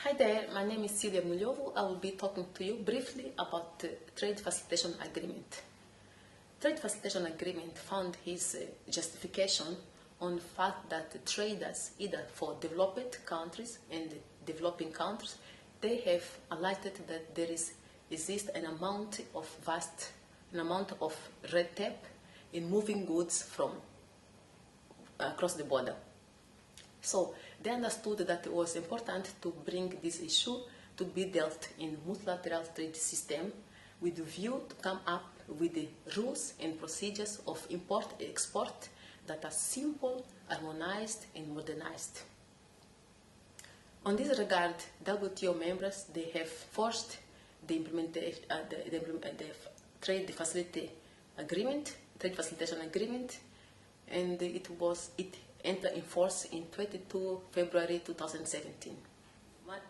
Hi there, my name is Silvia Mulhovo. I will be talking to you briefly about the Trade Facilitation Agreement. Trade Facilitation Agreement found his justification on the fact that the traders, either for developed countries and developing countries, they have highlighted that there exists an amount of red tape in moving goods from across the border. So they understood that it was important to bring this issue to be dealt in multilateral trade system with a view to come up with the rules and procedures of import-export that are simple, harmonized, and modernized. On this regard, WTO members, they have forced the implementation, the trade facilitation agreement, and it entered in force in 22 February 2017.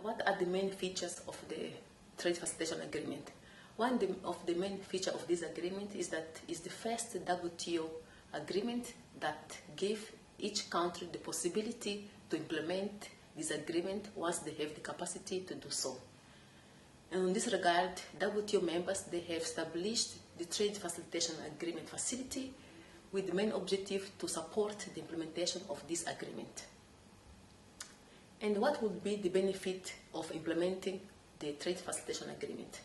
What are the main features of the trade facilitation agreement? One of the main features of this agreement is that it's the first WTO agreement that gave each country the possibility to implement this agreement once they have the capacity to do so. And in this regard, WTO members, they have established the Trade Facilitation Agreement Facility with the main objective to support the implementation of this agreement. And what would be the benefit of implementing the Trade Facilitation Agreement?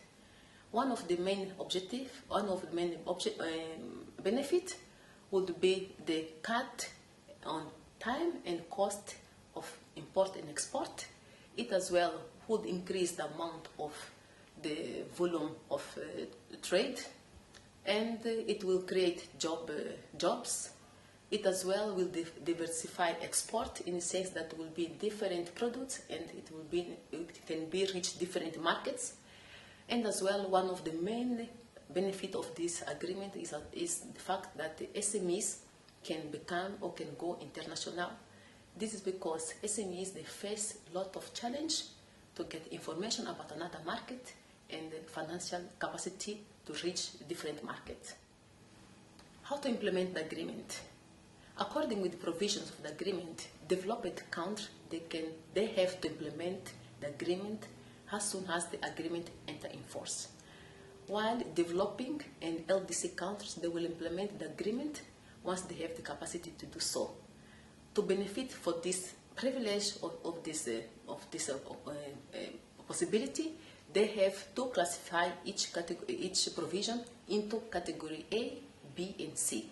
One of the main benefits would be the cut on time and cost of import and export. It as well would increase the amount of the volume of trade, and it will create jobs. It as well will diversify export in the sense that will be different products and it can be reach different markets. And as well, one of the main benefits of this agreement is the fact that the SMEs can become or can go international. This is because SMEs, they face a lot of challenge to get information about another market and the financial capacity to reach different markets. How to implement the agreement? According with the provisions of the agreement, developed countries, they have to implement the agreement as soon as the agreement enters in force. While developing and LDC countries, they will implement the agreement once they have the capacity to do so. To benefit for this privilege of this possibility, they have to classify each provision into category A, B, and C.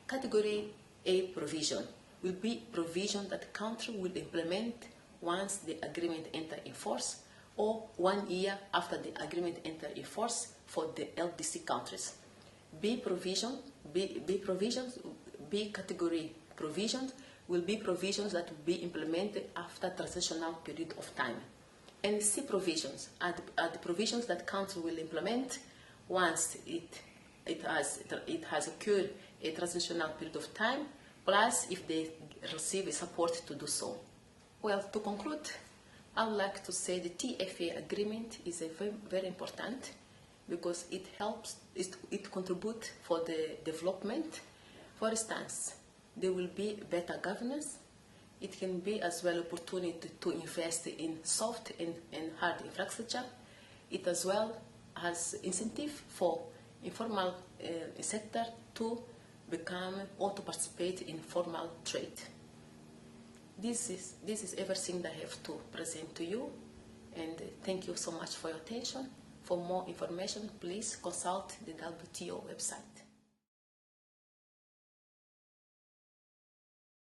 Category A provision will be provision that the country will implement once the agreement enters in force or 1 year after the agreement enters in force for the LDC countries. B category provisions will be provisions that will be implemented after a transitional period of time. And C provisions are the provisions that country will implement once it has occurred a transitional period of time, plus if they receive support to do so. Well, to conclude, I would like to say the TFA agreement is very important because it contributes for the development. For instance, there will be better governance. It can be as well opportunity to invest in soft and hard infrastructure. It as well has incentive for informal sector to become or to participate in formal trade. This is everything that I have to present to you, and thank you so much for your attention. For more information, please consult the WTO website.